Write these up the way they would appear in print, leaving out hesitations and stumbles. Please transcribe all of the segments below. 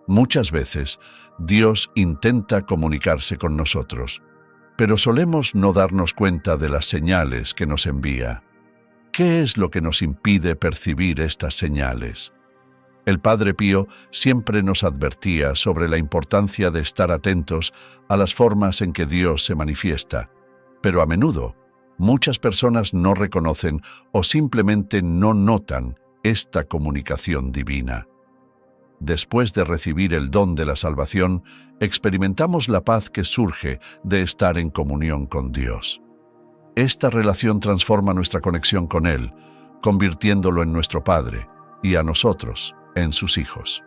Muchas veces, Dios intenta comunicarse con nosotros, pero solemos no darnos cuenta de las señales que nos envía. ¿Qué es lo que nos impide percibir estas señales? El Padre Pío siempre nos advertía sobre la importancia de estar atentos a las formas en que Dios se manifiesta, pero a menudo muchas personas no reconocen o simplemente no notan esta comunicación divina. Después de recibir el don de la salvación, experimentamos la paz que surge de estar en comunión con Dios. Esta relación transforma nuestra conexión con Él, convirtiéndolo en nuestro Padre y a nosotros en sus hijos.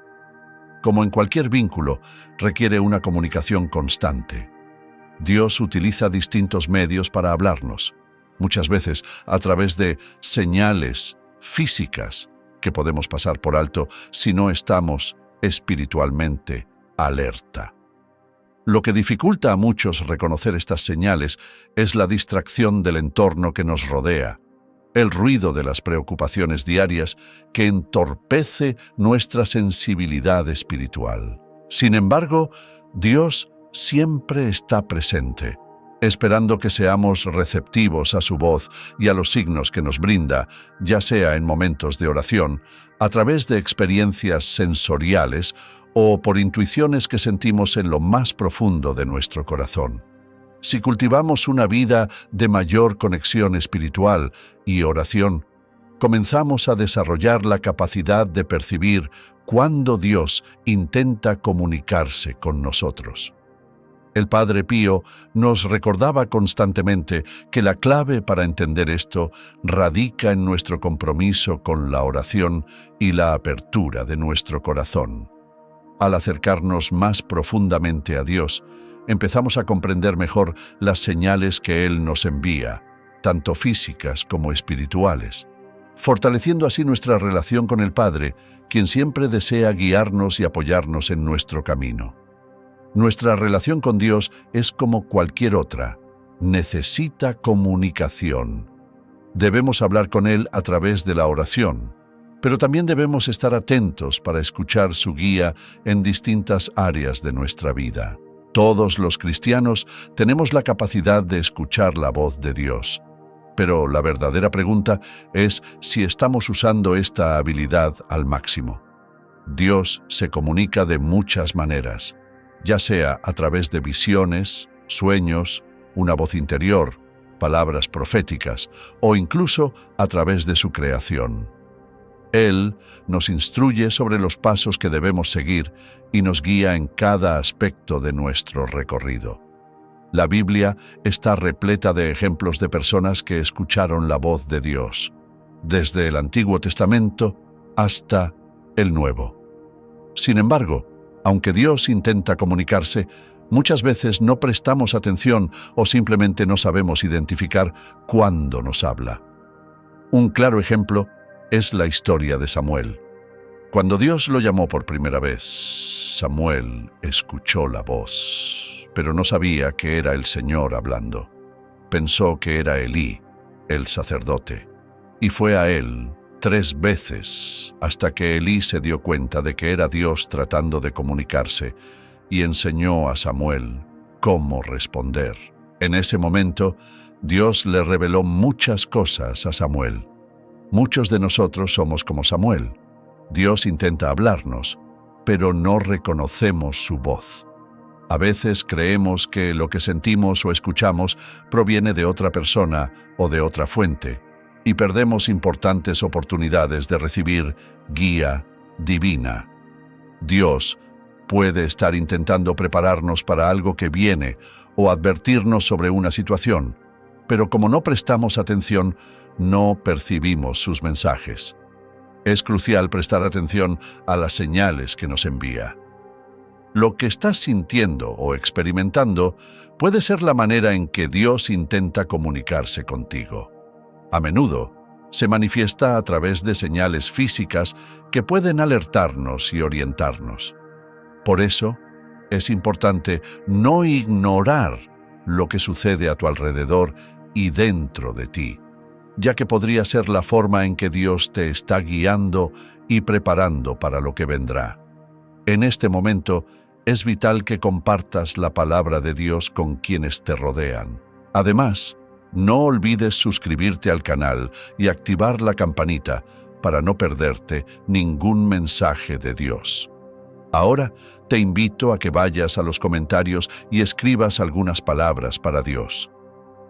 Como en cualquier vínculo, requiere una comunicación constante. Dios utiliza distintos medios para hablarnos, muchas veces a través de señales físicas que podemos pasar por alto si no estamos espiritualmente alerta. Lo que dificulta a muchos reconocer estas señales es la distracción del entorno que nos rodea, el ruido de las preocupaciones diarias que entorpece nuestra sensibilidad espiritual. Sin embargo, Dios siempre está presente, esperando que seamos receptivos a su voz y a los signos que nos brinda, ya sea en momentos de oración, a través de experiencias sensoriales o por intuiciones que sentimos en lo más profundo de nuestro corazón. Si cultivamos una vida de mayor conexión espiritual y oración, comenzamos a desarrollar la capacidad de percibir cuándo Dios intenta comunicarse con nosotros. El Padre Pío nos recordaba constantemente que la clave para entender esto radica en nuestro compromiso con la oración y la apertura de nuestro corazón. Al acercarnos más profundamente a Dios, empezamos a comprender mejor las señales que Él nos envía, tanto físicas como espirituales, fortaleciendo así nuestra relación con el Padre, quien siempre desea guiarnos y apoyarnos en nuestro camino. Nuestra relación con Dios es como cualquier otra, necesita comunicación. Debemos hablar con Él a través de la oración, pero también debemos estar atentos para escuchar su guía en distintas áreas de nuestra vida. Todos los cristianos tenemos la capacidad de escuchar la voz de Dios, pero la verdadera pregunta es si estamos usando esta habilidad al máximo. Dios se comunica de muchas maneras, ya sea a través de visiones, sueños, una voz interior, palabras proféticas o incluso a través de su creación. Él nos instruye sobre los pasos que debemos seguir y nos guía en cada aspecto de nuestro recorrido. La Biblia está repleta de ejemplos de personas que escucharon la voz de Dios, desde el Antiguo Testamento hasta el Nuevo. Sin embargo, aunque Dios intenta comunicarse, muchas veces no prestamos atención o simplemente no sabemos identificar cuándo nos habla. Un claro ejemplo es la historia de Samuel. Cuando Dios lo llamó por primera vez, Samuel escuchó la voz, pero no sabía que era el Señor hablando. Pensó que era Elí, el sacerdote, y fue a él 3 veces hasta que Elí se dio cuenta de que era Dios tratando de comunicarse y enseñó a Samuel cómo responder. En ese momento, Dios le reveló muchas cosas a Samuel. Muchos de nosotros somos como Samuel. Dios intenta hablarnos, pero no reconocemos su voz. A veces creemos que lo que sentimos o escuchamos proviene de otra persona o de otra fuente, y perdemos importantes oportunidades de recibir guía divina. Dios puede estar intentando prepararnos para algo que viene o advertirnos sobre una situación, pero como no prestamos atención, no percibimos sus mensajes. Es crucial prestar atención a las señales que nos envía. Lo que estás sintiendo o experimentando puede ser la manera en que Dios intenta comunicarse contigo. A menudo, se manifiesta a través de señales físicas que pueden alertarnos y orientarnos. Por eso, es importante no ignorar lo que sucede a tu alrededor y dentro de ti, ya que podría ser la forma en que Dios te está guiando y preparando para lo que vendrá. En este momento, es vital que compartas la palabra de Dios con quienes te rodean. Además, no olvides suscribirte al canal y activar la campanita para no perderte ningún mensaje de Dios. Ahora, te invito a que vayas a los comentarios y escribas algunas palabras para Dios.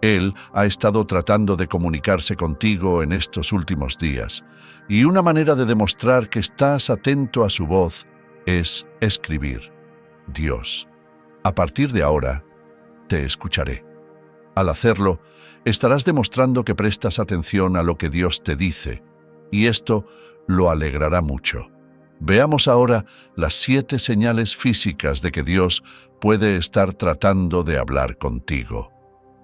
Él ha estado tratando de comunicarse contigo en estos últimos días, y una manera de demostrar que estás atento a su voz es escribir: Dios, a partir de ahora, te escucharé. Al hacerlo, estarás demostrando que prestas atención a lo que Dios te dice, y esto lo alegrará mucho. Veamos ahora las 7 señales físicas de que Dios puede estar tratando de hablar contigo.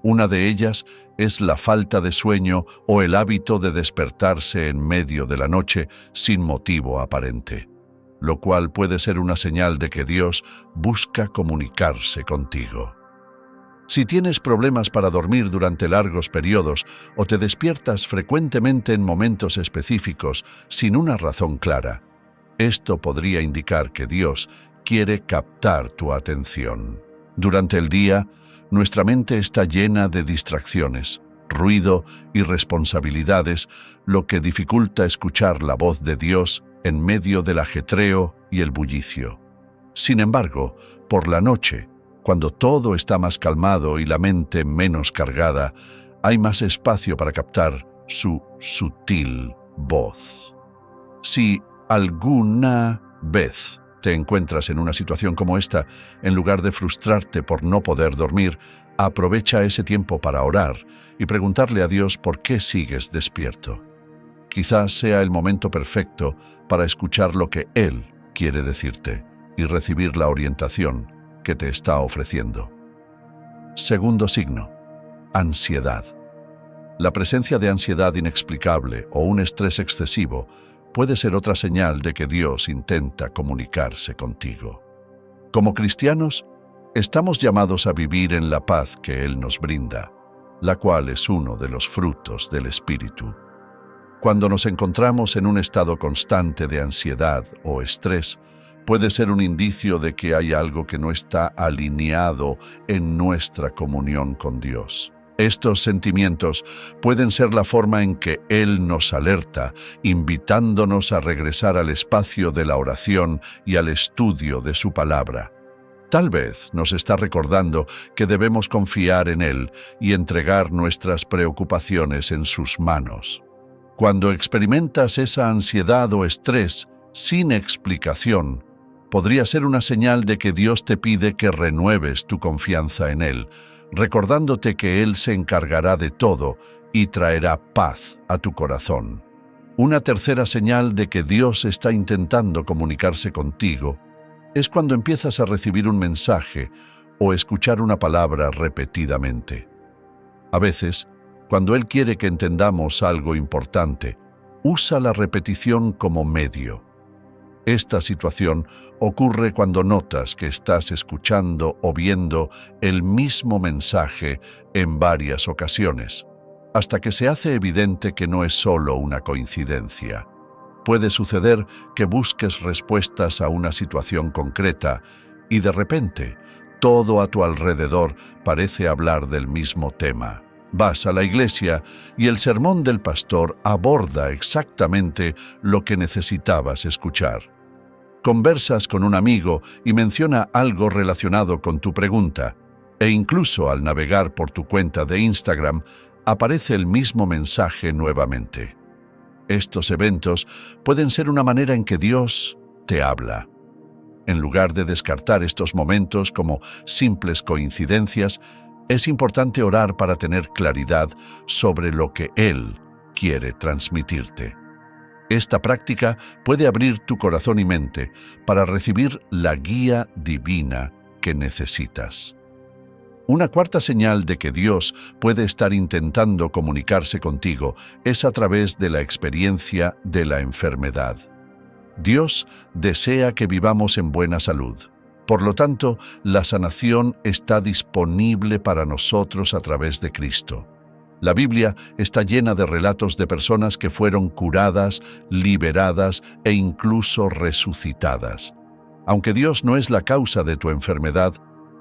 Una de ellas es la falta de sueño o el hábito de despertarse en medio de la noche sin motivo aparente, lo cual puede ser una señal de que Dios busca comunicarse contigo. Si tienes problemas para dormir durante largos periodos o te despiertas frecuentemente en momentos específicos sin una razón clara, esto podría indicar que Dios quiere captar tu atención. Durante el día, nuestra mente está llena de distracciones, ruido y responsabilidades, lo que dificulta escuchar la voz de Dios en medio del ajetreo y el bullicio. Sin embargo, por la noche, cuando todo está más calmado y la mente menos cargada, hay más espacio para captar su sutil voz. Si alguna vez te encuentras en una situación como esta, en lugar de frustrarte por no poder dormir, aprovecha ese tiempo para orar y preguntarle a Dios por qué sigues despierto. Quizás sea el momento perfecto para escuchar lo que Él quiere decirte y recibir la orientación que te está ofreciendo. Segundo signo: ansiedad. La presencia de ansiedad inexplicable o un estrés excesivo puede ser otra señal de que Dios intenta comunicarse contigo. Como cristianos, estamos llamados a vivir en la paz que Él nos brinda, la cual es uno de los frutos del Espíritu. Cuando nos encontramos en un estado constante de ansiedad o estrés, puede ser un indicio de que hay algo que no está alineado en nuestra comunión con Dios. Estos sentimientos pueden ser la forma en que Él nos alerta, invitándonos a regresar al espacio de la oración y al estudio de su palabra. Tal vez nos está recordando que debemos confiar en Él y entregar nuestras preocupaciones en sus manos. Cuando experimentas esa ansiedad o estrés sin explicación, podría ser una señal de que Dios te pide que renueves tu confianza en Él, recordándote que Él se encargará de todo y traerá paz a tu corazón. Una tercera señal de que Dios está intentando comunicarse contigo es cuando empiezas a recibir un mensaje o escuchar una palabra repetidamente. A veces, cuando Él quiere que entendamos algo importante, usa la repetición como medio. Esta situación ocurre cuando notas que estás escuchando o viendo el mismo mensaje en varias ocasiones, hasta que se hace evidente que no es solo una coincidencia. Puede suceder que busques respuestas a una situación concreta y de repente todo a tu alrededor parece hablar del mismo tema. Vas a la iglesia y el sermón del pastor aborda exactamente lo que necesitabas escuchar. Conversas con un amigo y menciona algo relacionado con tu pregunta, e incluso al navegar por tu cuenta de Instagram aparece el mismo mensaje nuevamente. Estos eventos pueden ser una manera en que Dios te habla. En lugar de descartar estos momentos como simples coincidencias, es importante orar para tener claridad sobre lo que Él quiere transmitirte. Esta práctica puede abrir tu corazón y mente para recibir la guía divina que necesitas. Una cuarta señal de que Dios puede estar intentando comunicarse contigo es a través de la experiencia de la enfermedad. Dios desea que vivamos en buena salud. Por lo tanto, la sanación está disponible para nosotros a través de Cristo. La Biblia está llena de relatos de personas que fueron curadas, liberadas e incluso resucitadas. Aunque Dios no es la causa de tu enfermedad,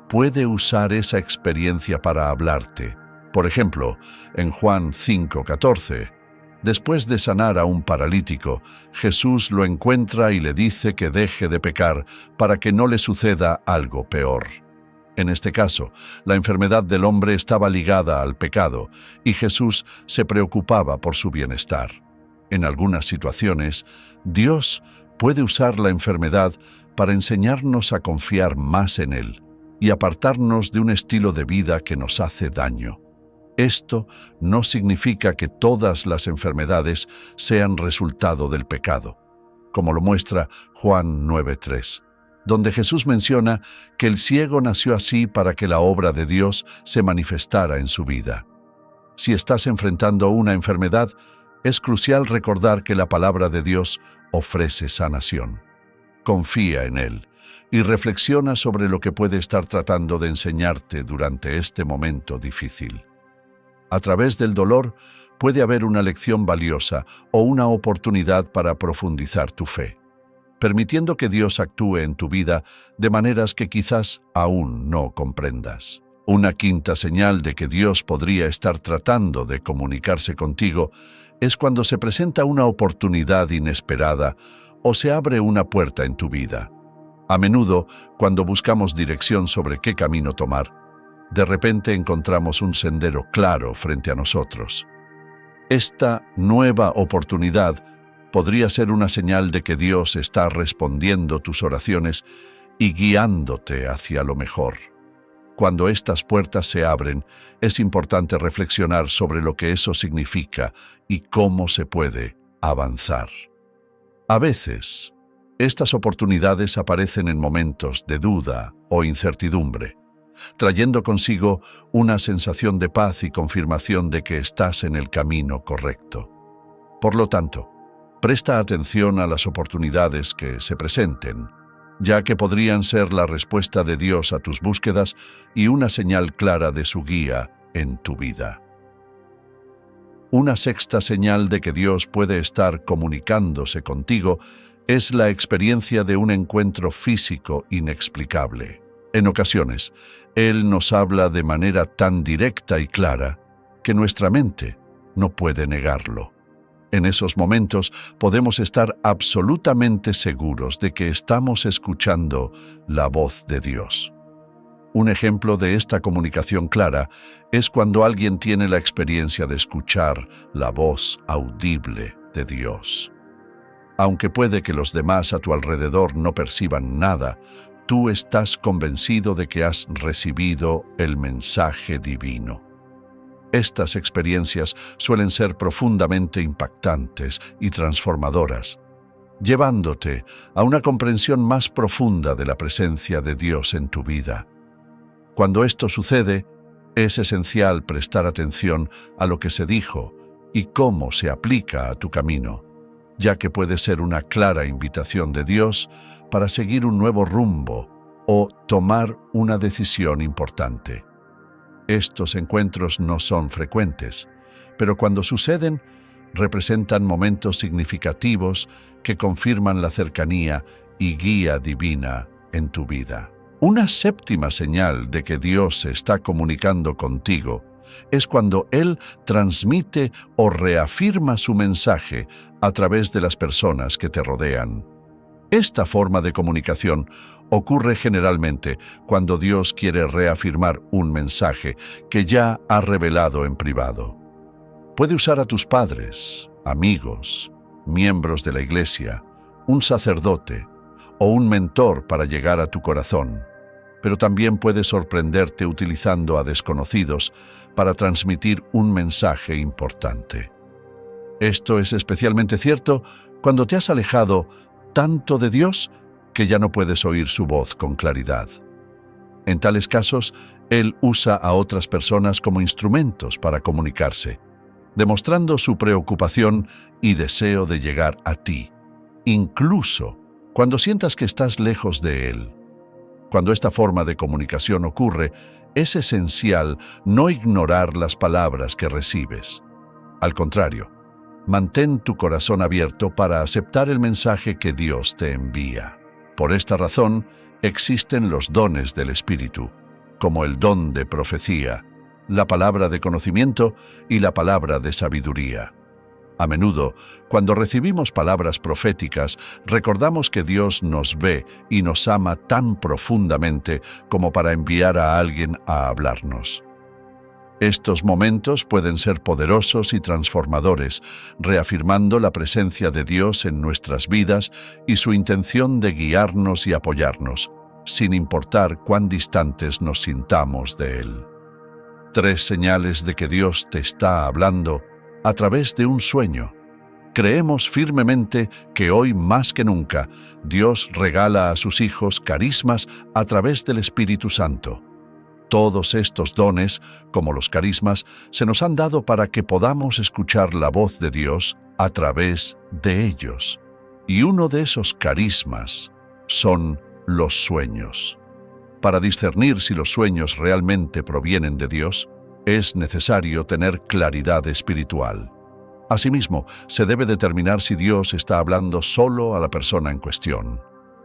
puede usar esa experiencia para hablarte. Por ejemplo, en Juan 5:14, después de sanar a un paralítico, Jesús lo encuentra y le dice que deje de pecar para que no le suceda algo peor. En este caso, la enfermedad del hombre estaba ligada al pecado y Jesús se preocupaba por su bienestar. En algunas situaciones, Dios puede usar la enfermedad para enseñarnos a confiar más en Él y apartarnos de un estilo de vida que nos hace daño. Esto no significa que todas las enfermedades sean resultado del pecado, como lo muestra Juan 9:3, donde Jesús menciona que el ciego nació así para que la obra de Dios se manifestara en su vida. Si estás enfrentando una enfermedad, es crucial recordar que la palabra de Dios ofrece sanación. Confía en Él y reflexiona sobre lo que puede estar tratando de enseñarte durante este momento difícil. A través del dolor puede haber una lección valiosa o una oportunidad para profundizar tu fe, permitiendo que Dios actúe en tu vida de maneras que quizás aún no comprendas. Una quinta señal de que Dios podría estar tratando de comunicarse contigo es cuando se presenta una oportunidad inesperada o se abre una puerta en tu vida. A menudo, cuando buscamos dirección sobre qué camino tomar, de repente encontramos un sendero claro frente a nosotros. Esta nueva oportunidad podría ser una señal de que Dios está respondiendo tus oraciones y guiándote hacia lo mejor. Cuando estas puertas se abren, es importante reflexionar sobre lo que eso significa y cómo se puede avanzar. A veces, estas oportunidades aparecen en momentos de duda o incertidumbre, trayendo consigo una sensación de paz y confirmación de que estás en el camino correcto. Por lo tanto, presta atención a las oportunidades que se presenten, ya que podrían ser la respuesta de Dios a tus búsquedas y una señal clara de su guía en tu vida. Una sexta señal de que Dios puede estar comunicándose contigo es la experiencia de un encuentro físico inexplicable. En ocasiones, Él nos habla de manera tan directa y clara que nuestra mente no puede negarlo. En esos momentos podemos estar absolutamente seguros de que estamos escuchando la voz de Dios. Un ejemplo de esta comunicación clara es cuando alguien tiene la experiencia de escuchar la voz audible de Dios. Aunque puede que los demás a tu alrededor no perciban nada, tú estás convencido de que has recibido el mensaje divino. Estas experiencias suelen ser profundamente impactantes y transformadoras, llevándote a una comprensión más profunda de la presencia de Dios en tu vida. Cuando esto sucede, es esencial prestar atención a lo que se dijo y cómo se aplica a tu camino, ya que puede ser una clara invitación de Dios para seguir un nuevo rumbo o tomar una decisión importante. Estos encuentros no son frecuentes, pero cuando suceden, representan momentos significativos que confirman la cercanía y guía divina en tu vida. Una séptima señal de que Dios se está comunicando contigo es cuando Él transmite o reafirma su mensaje a través de las personas que te rodean. Esta forma de comunicación ocurre generalmente cuando Dios quiere reafirmar un mensaje que ya ha revelado en privado. Puede usar a tus padres, amigos, miembros de la iglesia, un sacerdote o un mentor para llegar a tu corazón, pero también puede sorprenderte utilizando a desconocidos para transmitir un mensaje importante. Esto es especialmente cierto cuando te has alejado tanto de Dios que ya no puedes oír su voz con claridad. En tales casos, Él usa a otras personas como instrumentos para comunicarse, demostrando su preocupación y deseo de llegar a ti, incluso cuando sientas que estás lejos de Él. Cuando esta forma de comunicación ocurre, es esencial no ignorar las palabras que recibes. Al contrario, mantén tu corazón abierto para aceptar el mensaje que Dios te envía. Por esta razón, existen los dones del Espíritu, como el don de profecía, la palabra de conocimiento y la palabra de sabiduría. A menudo, cuando recibimos palabras proféticas, recordamos que Dios nos ve y nos ama tan profundamente como para enviar a alguien a hablarnos. Estos momentos pueden ser poderosos y transformadores, reafirmando la presencia de Dios en nuestras vidas y su intención de guiarnos y apoyarnos, sin importar cuán distantes nos sintamos de Él. 3 señales de que Dios te está hablando a través de un sueño. Creemos firmemente que hoy más que nunca Dios regala a sus hijos carismas a través del Espíritu Santo. Todos estos dones, como los carismas, se nos han dado para que podamos escuchar la voz de Dios a través de ellos. Y uno de esos carismas son los sueños. Para discernir si los sueños realmente provienen de Dios, es necesario tener claridad espiritual. Asimismo, se debe determinar si Dios está hablando solo a la persona en cuestión,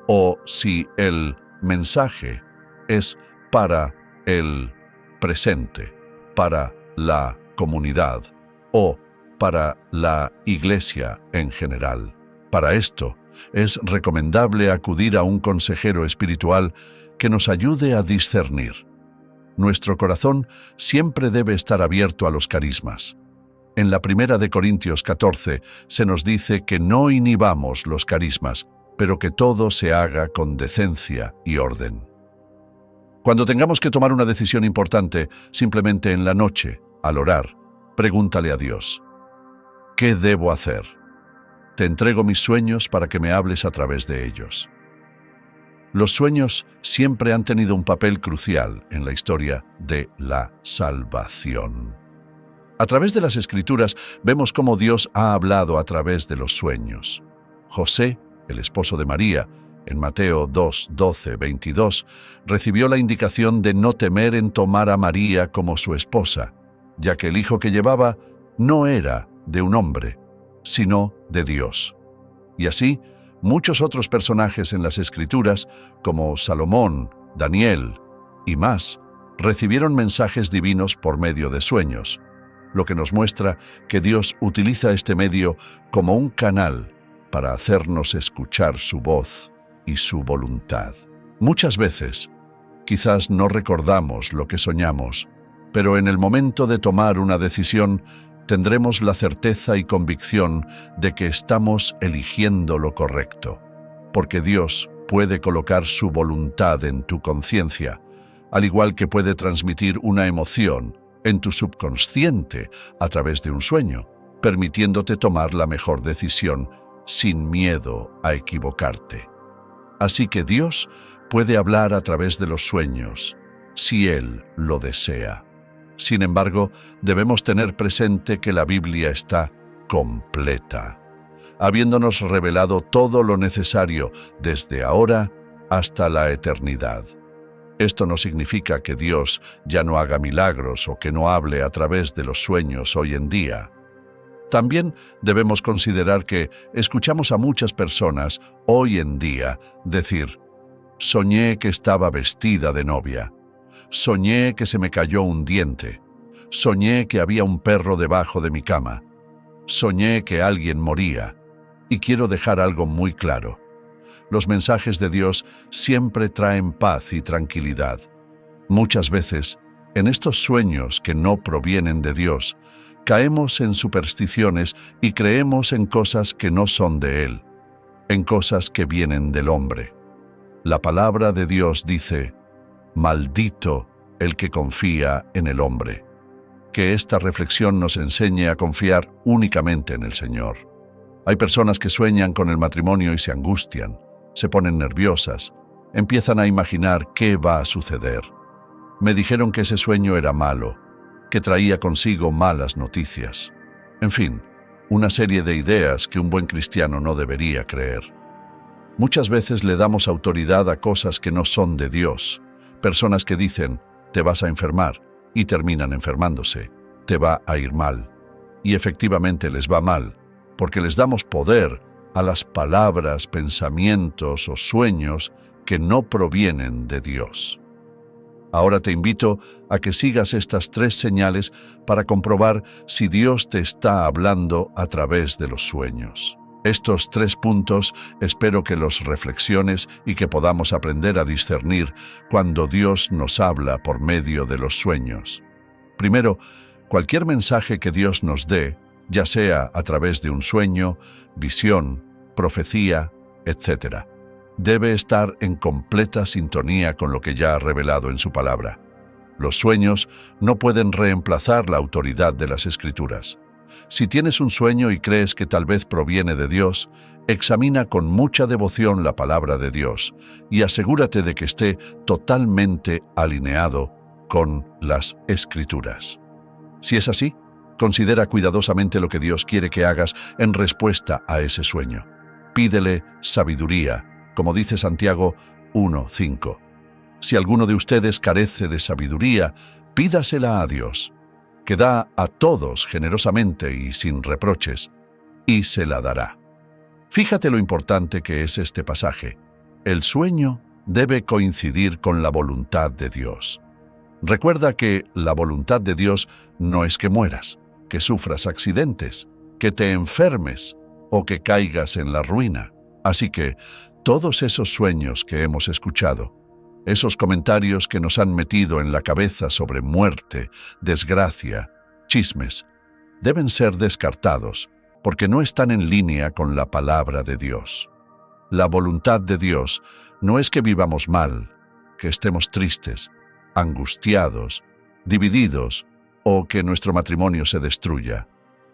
o si el mensaje es para el presente, para la comunidad o para la iglesia en general. Para esto, es recomendable acudir a un consejero espiritual que nos ayude a discernir. Nuestro corazón siempre debe estar abierto a los carismas. En la 1 de Corintios 14 se nos dice que no inhibamos los carismas, pero que todo se haga con decencia y orden. Cuando tengamos que tomar una decisión importante, simplemente en la noche, al orar, pregúntale a Dios: ¿qué debo hacer? Te entrego mis sueños para que me hables a través de ellos. Los sueños siempre han tenido un papel crucial en la historia de la salvación. A través de las Escrituras vemos cómo Dios ha hablado a través de los sueños. José, el esposo de María, en Mateo 2, 12, 22, recibió la indicación de no temer en tomar a María como su esposa, ya que el hijo que llevaba no era de un hombre, sino de Dios. Y así, muchos otros personajes en las Escrituras, como Salomón, Daniel y más, recibieron mensajes divinos por medio de sueños, lo que nos muestra que Dios utiliza este medio como un canal para hacernos escuchar su voz y su voluntad. Muchas veces, quizás no recordamos lo que soñamos, pero en el momento de tomar una decisión, tendremos la certeza y convicción de que estamos eligiendo lo correcto, porque Dios puede colocar su voluntad en tu conciencia, al igual que puede transmitir una emoción en tu subconsciente a través de un sueño, permitiéndote tomar la mejor decisión sin miedo a equivocarte. Así que Dios puede hablar a través de los sueños, si Él lo desea. Sin embargo, debemos tener presente que la Biblia está completa, habiéndonos revelado todo lo necesario desde ahora hasta la eternidad. Esto no significa que Dios ya no haga milagros o que no hable a través de los sueños hoy en día. También debemos considerar que escuchamos a muchas personas hoy en día decir: soñé que estaba vestida de novia, soñé que se me cayó un diente, soñé que había un perro debajo de mi cama, soñé que alguien moría. Y quiero dejar algo muy claro: los mensajes de Dios siempre traen paz y tranquilidad. Muchas veces, en estos sueños que no provienen de Dios, caemos en supersticiones y creemos en cosas que no son de Él, en cosas que vienen del hombre. La palabra de Dios dice: maldito el que confía en el hombre. Que esta reflexión nos enseñe a confiar únicamente en el Señor. Hay personas que sueñan con el matrimonio y se angustian, se ponen nerviosas, empiezan a imaginar qué va a suceder. Me dijeron que ese sueño era malo, que traía consigo malas noticias. En fin, una serie de ideas que un buen cristiano no debería creer. Muchas veces le damos autoridad a cosas que no son de Dios. Personas que dicen: te vas a enfermar, y terminan enfermándose, te va a ir mal. Y efectivamente les va mal, porque les damos poder a las palabras, pensamientos o sueños que no provienen de Dios. Ahora te invito a que sigas estas 3 señales para comprobar si Dios te está hablando a través de los sueños. Estos 3 puntos espero que los reflexiones y que podamos aprender a discernir cuando Dios nos habla por medio de los sueños. Primero, cualquier mensaje que Dios nos dé, ya sea a través de un sueño, visión, profecía, etc., debe estar en completa sintonía con lo que ya ha revelado en su palabra. Los sueños no pueden reemplazar la autoridad de las Escrituras. Si tienes un sueño y crees que tal vez proviene de Dios, examina con mucha devoción la palabra de Dios y asegúrate de que esté totalmente alineado con las Escrituras. Si es así, considera cuidadosamente lo que Dios quiere que hagas en respuesta a ese sueño. Pídele sabiduría, como dice Santiago 1:5. Si alguno de ustedes carece de sabiduría, pídasela a Dios, que da a todos generosamente y sin reproches, y se la dará. Fíjate lo importante que es este pasaje. El sueño debe coincidir con la voluntad de Dios. Recuerda que la voluntad de Dios no es que mueras, que sufras accidentes, que te enfermes o que caigas en la ruina. Así que todos esos sueños que hemos escuchado, esos comentarios que nos han metido en la cabeza sobre muerte, desgracia, chismes, deben ser descartados porque no están en línea con la palabra de Dios. La voluntad de Dios no es que vivamos mal, que estemos tristes, angustiados, divididos o que nuestro matrimonio se destruya.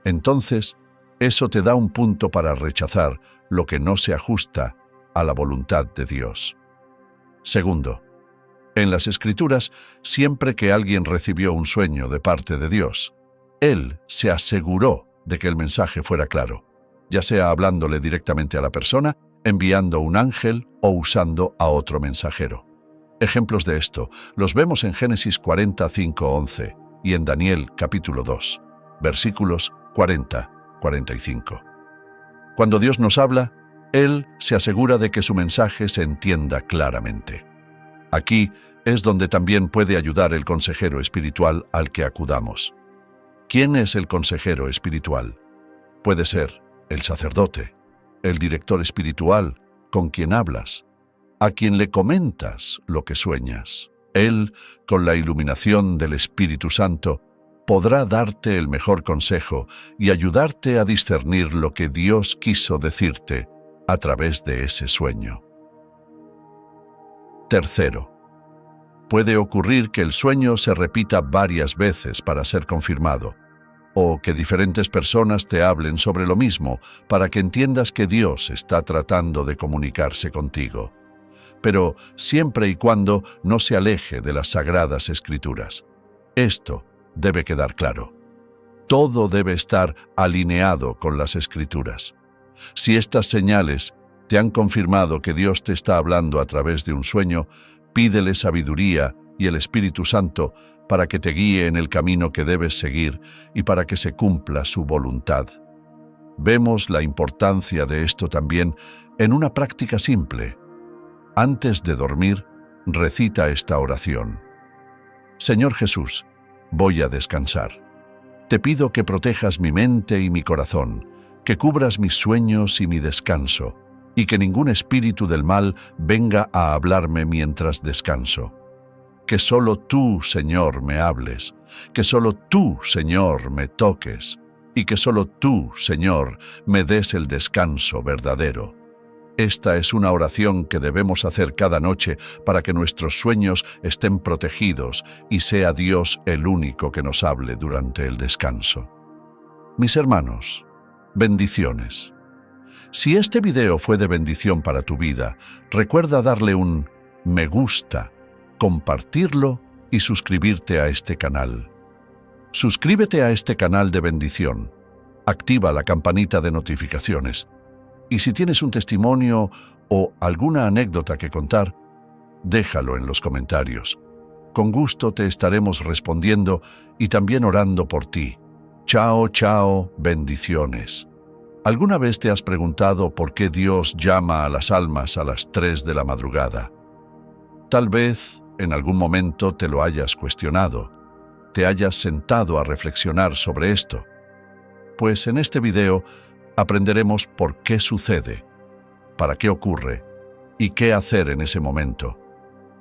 Entonces, eso te da un punto para rechazar lo que no se ajusta a la voluntad de Dios. Segundo, en las Escrituras, siempre que alguien recibió un sueño de parte de Dios, Él se aseguró de que el mensaje fuera claro, ya sea hablándole directamente a la persona, enviando un ángel o usando a otro mensajero. Ejemplos de esto los vemos en Génesis 40:5-11 y en Daniel capítulo 2, versículos 40-45. Cuando Dios nos habla, Él se asegura de que su mensaje se entienda claramente. Aquí es donde también puede ayudar el consejero espiritual al que acudamos. ¿Quién es el consejero espiritual? Puede ser el sacerdote, el director espiritual con quien hablas, a quien le comentas lo que sueñas. Él, con la iluminación del Espíritu Santo, podrá darte el mejor consejo y ayudarte a discernir lo que Dios quiso decirte a través de ese sueño. Tercero, puede ocurrir que el sueño se repita varias veces para ser confirmado, o que diferentes personas te hablen sobre lo mismo para que entiendas que Dios está tratando de comunicarse contigo, pero siempre y cuando no se aleje de las Sagradas Escrituras. Esto debe quedar claro. Todo debe estar alineado con las Escrituras. Si estas señales te han confirmado que Dios te está hablando a través de un sueño, pídele sabiduría y el Espíritu Santo para que te guíe en el camino que debes seguir y para que se cumpla su voluntad. Vemos la importancia de esto también en una práctica simple. Antes de dormir, recita esta oración. Señor Jesús, voy a descansar. Te pido que protejas mi mente y mi corazón, que cubras mis sueños y mi descanso, y que ningún espíritu del mal venga a hablarme mientras descanso. Que solo tú, Señor, me hables, que solo tú, Señor, me toques, y que solo tú, Señor, me des el descanso verdadero. Esta es una oración que debemos hacer cada noche para que nuestros sueños estén protegidos y sea Dios el único que nos hable durante el descanso. Mis hermanos, bendiciones. Si este video fue de bendición para tu vida, recuerda darle un me gusta, compartirlo y suscribirte a este canal. Suscríbete a este canal de bendición. Activa la campanita de notificaciones. Y si tienes un testimonio o alguna anécdota que contar, déjalo en los comentarios. Con gusto te estaremos respondiendo y también orando por ti. Chao, chao, bendiciones. ¿Alguna vez te has preguntado por qué Dios llama a las almas a las 3 de la madrugada? Tal vez en algún momento te lo hayas cuestionado, te hayas sentado a reflexionar sobre esto. Pues en este video aprenderemos por qué sucede, para qué ocurre y qué hacer en ese momento.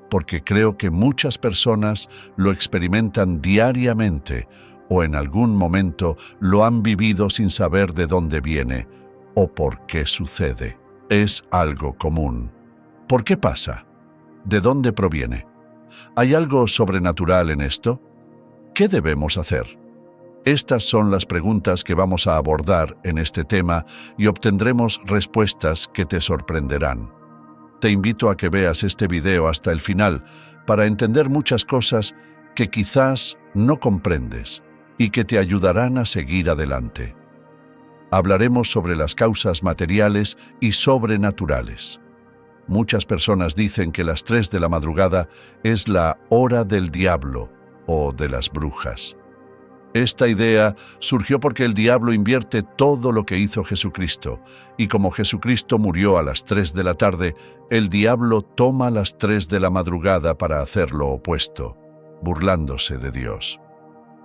Porque creo que muchas personas lo experimentan diariamente o en algún momento lo han vivido sin saber de dónde viene o por qué sucede. Es algo común. ¿Por qué pasa? ¿De dónde proviene? ¿Hay algo sobrenatural en esto? ¿Qué debemos hacer? Estas son las preguntas que vamos a abordar en este tema y obtendremos respuestas que te sorprenderán. Te invito a que veas este video hasta el final para entender muchas cosas que quizás no comprendes y que te ayudarán a seguir adelante. Hablaremos sobre las causas materiales y sobrenaturales. Muchas personas dicen que las 3 de la madrugada es la hora del diablo o de las brujas. Esta idea surgió porque el diablo invierte todo lo que hizo Jesucristo, y como Jesucristo murió a las 3 de la tarde, el diablo toma las 3 de la madrugada para hacer lo opuesto, burlándose de Dios.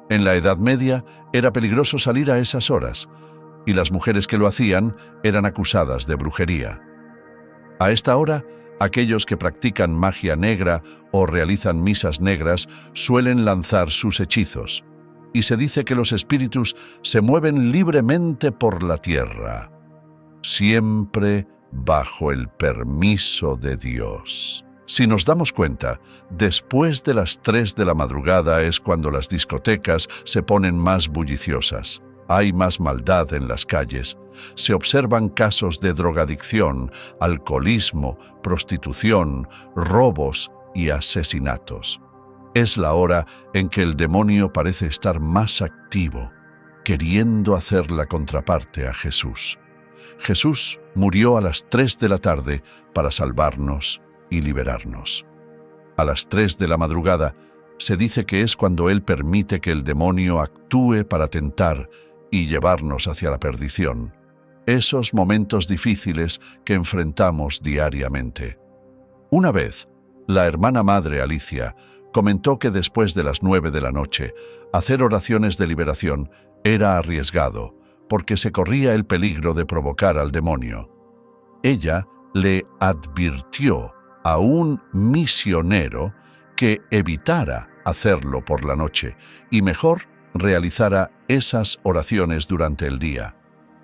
En la Edad Media era peligroso salir a esas horas, y las mujeres que lo hacían eran acusadas de brujería. A esta hora, aquellos que practican magia negra o realizan misas negras suelen lanzar sus hechizos, y se dice que los espíritus se mueven libremente por la tierra, siempre bajo el permiso de Dios. Si nos damos cuenta, después de las 3 de la madrugada es cuando las discotecas se ponen más bulliciosas. Hay más maldad en las calles. Se observan casos de drogadicción, alcoholismo, prostitución, robos y asesinatos. Es la hora en que el demonio parece estar más activo, queriendo hacer la contraparte a Jesús. Jesús murió a las 3 de la tarde para salvarnos y liberarnos. A las 3 de la madrugada se dice que es cuando Él permite que el demonio actúe para tentar y llevarnos hacia la perdición. Esos momentos difíciles que enfrentamos diariamente. Una vez, la hermana madre Alicia comentó que después de las 9 de la noche, hacer oraciones de liberación era arriesgado, porque se corría el peligro de provocar al demonio. Ella le advirtió a un misionero que evitara hacerlo por la noche y mejor realizara esas oraciones durante el día.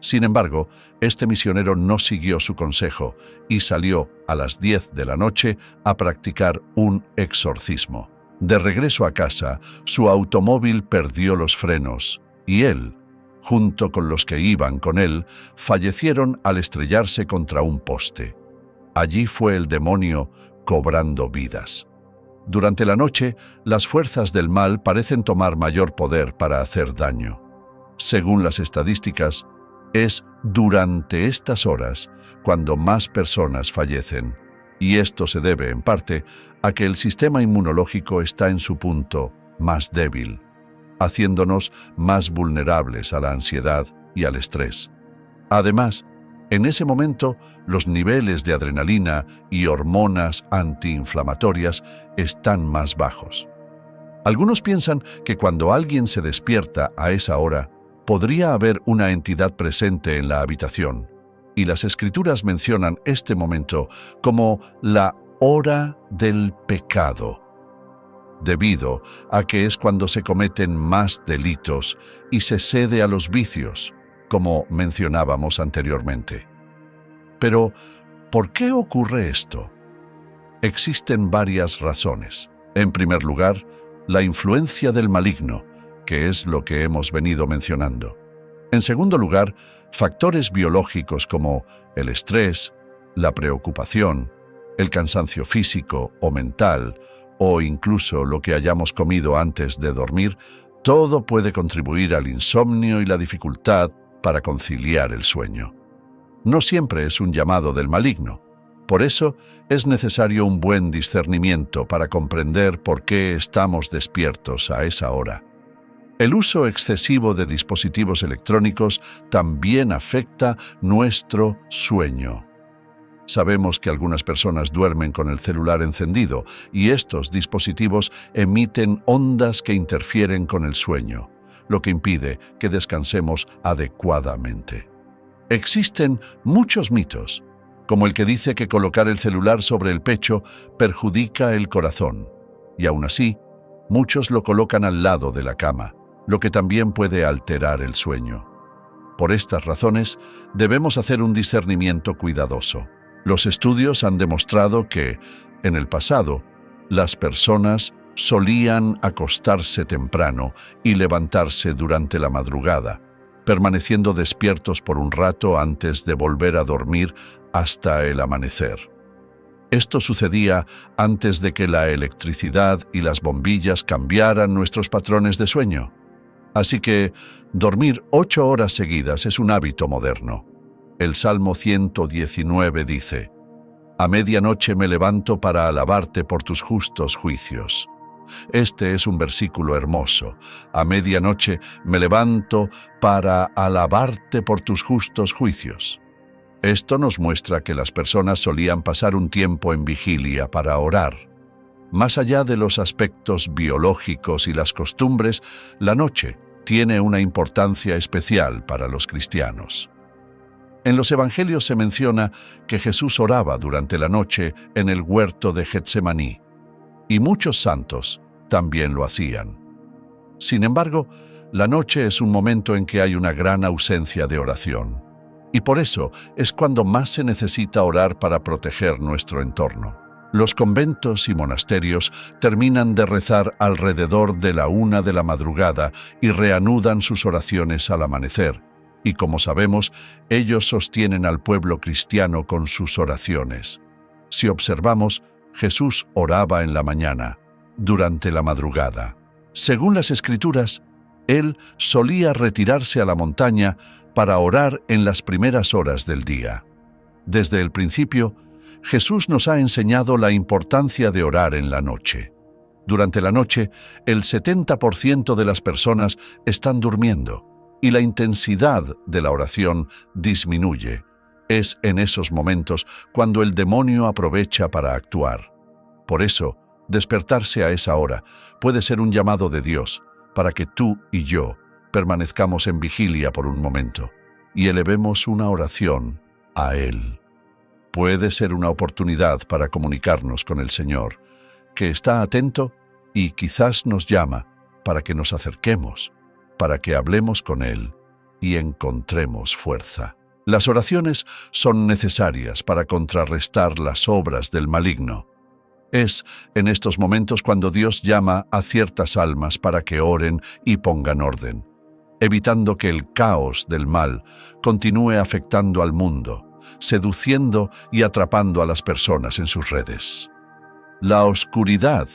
Sin embargo, este misionero no siguió su consejo y salió a las 10 de la noche a practicar un exorcismo. De regreso a casa, su automóvil perdió los frenos y él, junto con los que iban con él, fallecieron al estrellarse contra un poste. Allí fue el demonio cobrando vidas. Durante la noche, las fuerzas del mal parecen tomar mayor poder para hacer daño. Según las estadísticas, es durante estas horas cuando más personas fallecen, y esto se debe, en parte, a que el sistema inmunológico está en su punto más débil, haciéndonos más vulnerables a la ansiedad y al estrés. Además, en ese momento, los niveles de adrenalina y hormonas antiinflamatorias están más bajos. Algunos piensan que cuando alguien se despierta a esa hora, podría haber una entidad presente en la habitación, y las Escrituras mencionan este momento como la hora del pecado, debido a que es cuando se cometen más delitos y se cede a los vicios, como mencionábamos anteriormente. Pero, ¿por qué ocurre esto? Existen varias razones. En primer lugar, la influencia del maligno, que es lo que hemos venido mencionando. En segundo lugar, factores biológicos como el estrés, la preocupación, el cansancio físico o mental, o incluso lo que hayamos comido antes de dormir, todo puede contribuir al insomnio y la dificultad para conciliar el sueño. No siempre es un llamado del maligno. Por eso es necesario un buen discernimiento para comprender por qué estamos despiertos a esa hora. El uso excesivo de dispositivos electrónicos también afecta nuestro sueño. Sabemos que algunas personas duermen con el celular encendido y estos dispositivos emiten ondas que interfieren con el sueño, lo que impide que descansemos adecuadamente. Existen muchos mitos, como el que dice que colocar el celular sobre el pecho perjudica el corazón, y aún así, muchos lo colocan al lado de la cama, lo que también puede alterar el sueño. Por estas razones, debemos hacer un discernimiento cuidadoso. Los estudios han demostrado que, en el pasado, las personas solían acostarse temprano y levantarse durante la madrugada, permaneciendo despiertos por un rato antes de volver a dormir hasta el amanecer. Esto sucedía antes de que la electricidad y las bombillas cambiaran nuestros patrones de sueño. Así que dormir 8 horas seguidas es un hábito moderno. El Salmo 119 dice: «A medianoche me levanto para alabarte por tus justos juicios». Este es un versículo hermoso. A medianoche me levanto para alabarte por tus justos juicios. Esto nos muestra que las personas solían pasar un tiempo en vigilia para orar. Más allá de los aspectos biológicos y las costumbres, la noche tiene una importancia especial para los cristianos. En los evangelios se menciona que Jesús oraba durante la noche en el huerto de Getsemaní, y muchos santos también lo hacían. Sin embargo, la noche es un momento en que hay una gran ausencia de oración, y por eso es cuando más se necesita orar para proteger nuestro entorno. Los conventos y monasterios terminan de rezar alrededor de la 1 de la madrugada y reanudan sus oraciones al amanecer, y como sabemos, ellos sostienen al pueblo cristiano con sus oraciones. Si observamos, Jesús oraba en la mañana, durante la madrugada. Según las Escrituras, Él solía retirarse a la montaña para orar en las primeras horas del día. Desde el principio, Jesús nos ha enseñado la importancia de orar en la noche. Durante la noche, el 70% de las personas están durmiendo y la intensidad de la oración disminuye. Es en esos momentos cuando el demonio aprovecha para actuar. Por eso, despertarse a esa hora puede ser un llamado de Dios para que tú y yo permanezcamos en vigilia por un momento y elevemos una oración a Él. Puede ser una oportunidad para comunicarnos con el Señor, que está atento y quizás nos llama para que nos acerquemos, para que hablemos con Él y encontremos fuerza. Las oraciones son necesarias para contrarrestar las obras del maligno. Es en estos momentos cuando Dios llama a ciertas almas para que oren y pongan orden, evitando que el caos del mal continúe afectando al mundo, seduciendo y atrapando a las personas en sus redes. La oscuridad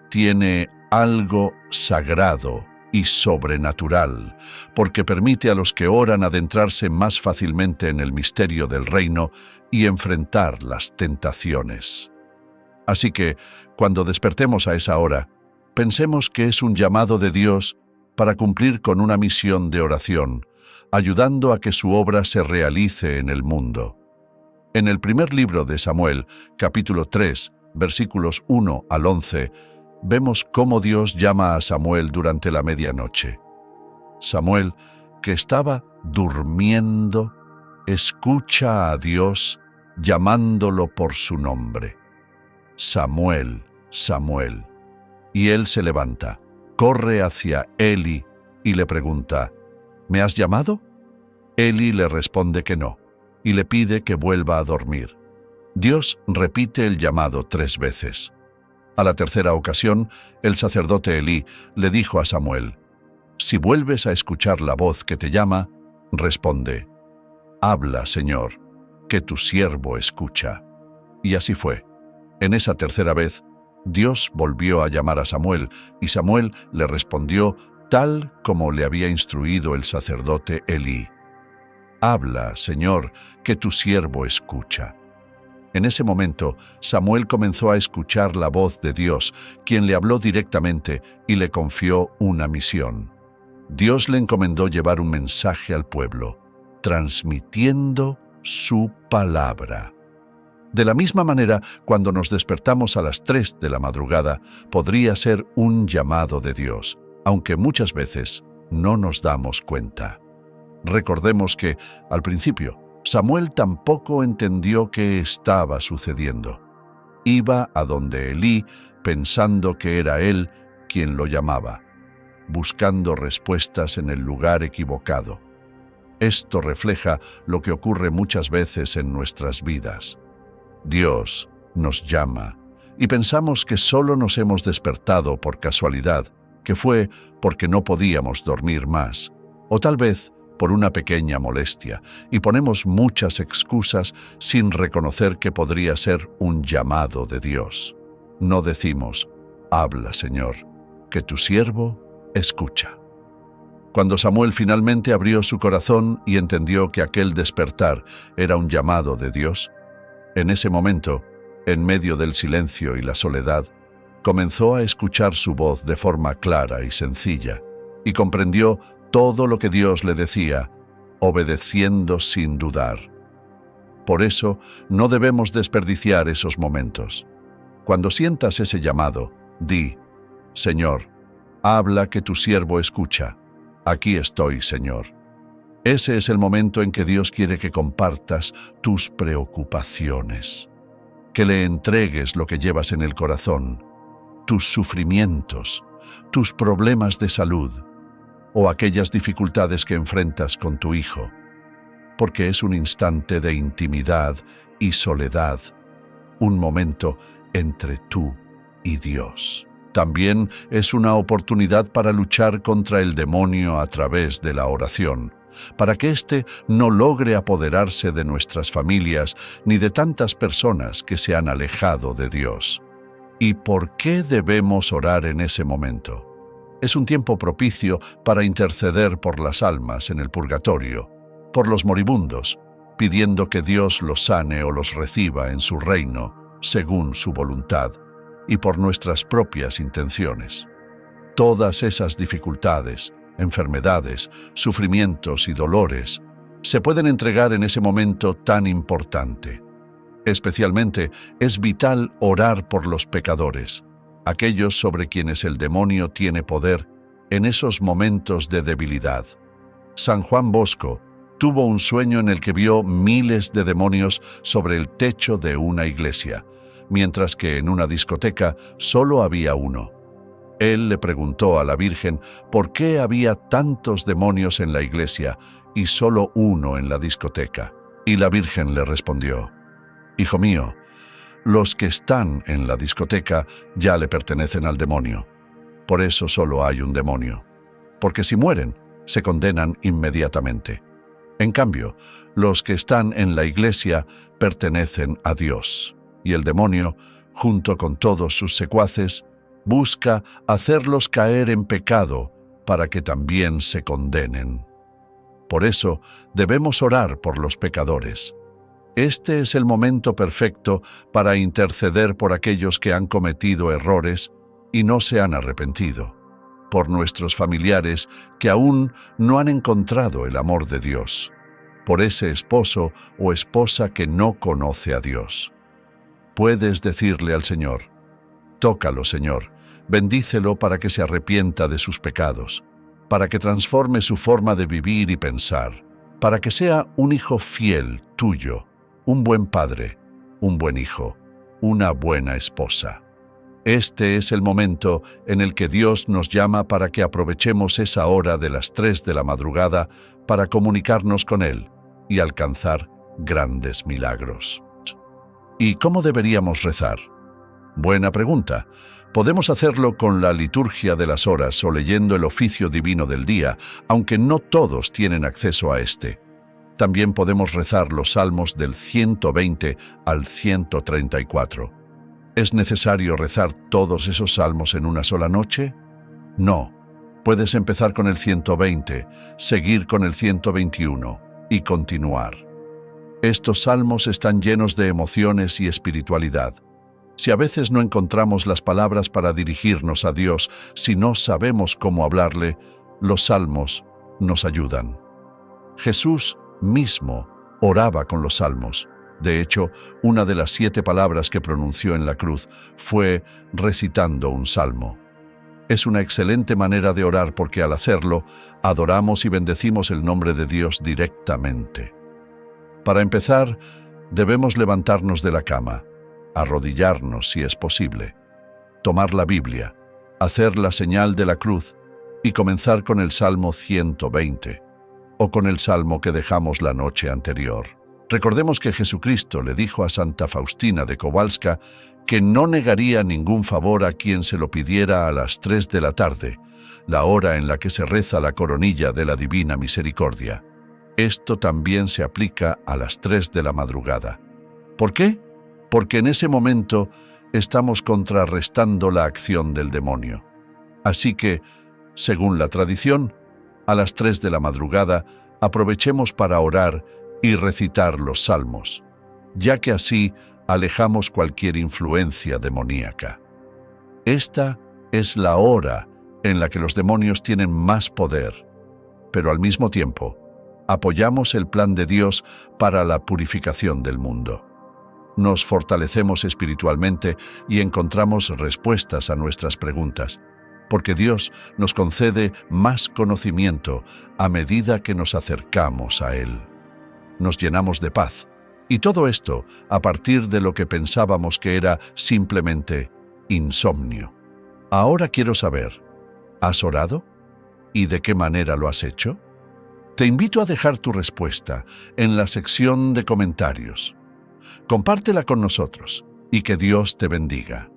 tiene algo sagrado y sobrenatural, porque permite a los que oran adentrarse más fácilmente en el misterio del reino y enfrentar las tentaciones. Así que, cuando despertemos a esa hora, pensemos que es un llamado de Dios para cumplir con una misión de oración, ayudando a que su obra se realice en el mundo. En el primer libro de Samuel, capítulo 3, versículos 1 al 11, vemos cómo Dios llama a Samuel durante la medianoche. Samuel, que estaba durmiendo, escucha a Dios llamándolo por su nombre. Samuel, Samuel. Y él se levanta, corre hacia Eli y le pregunta: ¿Me has llamado? Eli le responde que no, y le pide que vuelva a dormir. Dios repite el llamado 3 veces. A la tercera ocasión, el sacerdote Elí le dijo a Samuel: «Si vuelves a escuchar la voz que te llama, responde: Habla, Señor, que tu siervo escucha». Y así fue. En esa tercera vez, Dios volvió a llamar a Samuel, y Samuel le respondió tal como le había instruido el sacerdote Elí: «Habla, Señor, que tu siervo escucha». En ese momento, Samuel comenzó a escuchar la voz de Dios, quien le habló directamente y le confió una misión. Dios le encomendó llevar un mensaje al pueblo, transmitiendo su palabra. De la misma manera, cuando nos despertamos a las 3 de la madrugada, podría ser un llamado de Dios, aunque muchas veces no nos damos cuenta. Recordemos que, al principio, Samuel tampoco entendió qué estaba sucediendo. Iba a donde Elí pensando que era él quien lo llamaba, buscando respuestas en el lugar equivocado. Esto refleja lo que ocurre muchas veces en nuestras vidas. Dios nos llama y pensamos que solo nos hemos despertado por casualidad, que fue porque no podíamos dormir más, o tal vez por una pequeña molestia, y ponemos muchas excusas sin reconocer que podría ser un llamado de Dios. No decimos, habla, Señor, que tu siervo escucha. Cuando Samuel finalmente abrió su corazón y entendió que aquel despertar era un llamado de Dios, en ese momento, en medio del silencio y la soledad, comenzó a escuchar su voz de forma clara y sencilla, y comprendió todo lo que Dios le decía, obedeciendo sin dudar. Por eso, no debemos desperdiciar esos momentos. Cuando sientas ese llamado, di, Señor, habla que tu siervo escucha. Aquí estoy, Señor. Ese es el momento en que Dios quiere que compartas tus preocupaciones, que le entregues lo que llevas en el corazón, tus sufrimientos, tus problemas de salud o aquellas dificultades que enfrentas con tu hijo, porque es un instante de intimidad y soledad, un momento entre tú y Dios. También es una oportunidad para luchar contra el demonio a través de la oración, para que éste no logre apoderarse de nuestras familias ni de tantas personas que se han alejado de Dios. ¿Y por qué debemos orar en ese momento? Es un tiempo propicio para interceder por las almas en el purgatorio, por los moribundos, pidiendo que Dios los sane o los reciba en su reino, según su voluntad, y por nuestras propias intenciones. Todas esas dificultades, enfermedades, sufrimientos y dolores se pueden entregar en ese momento tan importante. Especialmente es vital orar por los pecadores, aquellos sobre quienes el demonio tiene poder en esos momentos de debilidad. San Juan Bosco tuvo un sueño en el que vio miles de demonios sobre el techo de una iglesia, mientras que en una discoteca solo había uno. Él le preguntó a la Virgen por qué había tantos demonios en la iglesia y solo uno en la discoteca. Y la Virgen le respondió, «Hijo mío, los que están en la discoteca ya le pertenecen al demonio. Por eso solo hay un demonio. Porque si mueren, se condenan inmediatamente. En cambio, los que están en la iglesia pertenecen a Dios. Y el demonio, junto con todos sus secuaces, busca hacerlos caer en pecado para que también se condenen. Por eso debemos orar por los pecadores. Este es el momento perfecto para interceder por aquellos que han cometido errores y no se han arrepentido, por nuestros familiares que aún no han encontrado el amor de Dios, por ese esposo o esposa que no conoce a Dios. Puedes decirle al Señor, «Tócalo, Señor, bendícelo para que se arrepienta de sus pecados, para que transforme su forma de vivir y pensar, para que sea un hijo fiel tuyo, un buen padre, un buen hijo, una buena esposa». Este es el momento en el que Dios nos llama para que aprovechemos esa hora de las 3 de la madrugada para comunicarnos con Él y alcanzar grandes milagros. ¿Y cómo deberíamos rezar? Buena pregunta. Podemos hacerlo con la liturgia de las horas o leyendo el oficio divino del día, aunque no todos tienen acceso a este. También podemos rezar los salmos del 120 al 134. ¿Es necesario rezar todos esos salmos en una sola noche? No. Puedes empezar con el 120, seguir con el 121 y continuar. Estos salmos están llenos de emociones y espiritualidad. Si a veces no encontramos las palabras para dirigirnos a Dios, si no sabemos cómo hablarle, Los salmos nos ayudan. Jesús mismo oraba con los salmos. De hecho, una de las 7 palabras que pronunció en la cruz fue recitando un salmo. Es una excelente manera de orar porque al hacerlo, adoramos y bendecimos el nombre de Dios directamente. Para empezar, debemos levantarnos de la cama, arrodillarnos si es posible, tomar la Biblia, hacer la señal de la cruz y comenzar con el Salmo 120 o con el salmo que dejamos la noche anterior. Recordemos que Jesucristo le dijo a Santa Faustina de Kowalska que no negaría ningún favor a quien se lo pidiera a las 3 de la tarde, la hora en la que se reza la coronilla de la Divina Misericordia. Esto también se aplica a las 3 de la madrugada. ¿Por qué? Porque en ese momento estamos contrarrestando la acción del demonio. Así que, según la tradición, a las 3 de la madrugada aprovechemos para orar y recitar los salmos, ya que así alejamos cualquier influencia demoníaca. Esta es la hora en la que los demonios tienen más poder, pero al mismo tiempo apoyamos el plan de Dios para la purificación del mundo. Nos fortalecemos espiritualmente y encontramos respuestas a nuestras preguntas, porque Dios nos concede más conocimiento a medida que nos acercamos a Él. Nos llenamos de paz, y todo esto a partir de lo que pensábamos que era simplemente insomnio. Ahora quiero saber, ¿has orado? ¿Y de qué manera lo has hecho? Te invito a dejar tu respuesta en la sección de comentarios. Compártela con nosotros y que Dios te bendiga.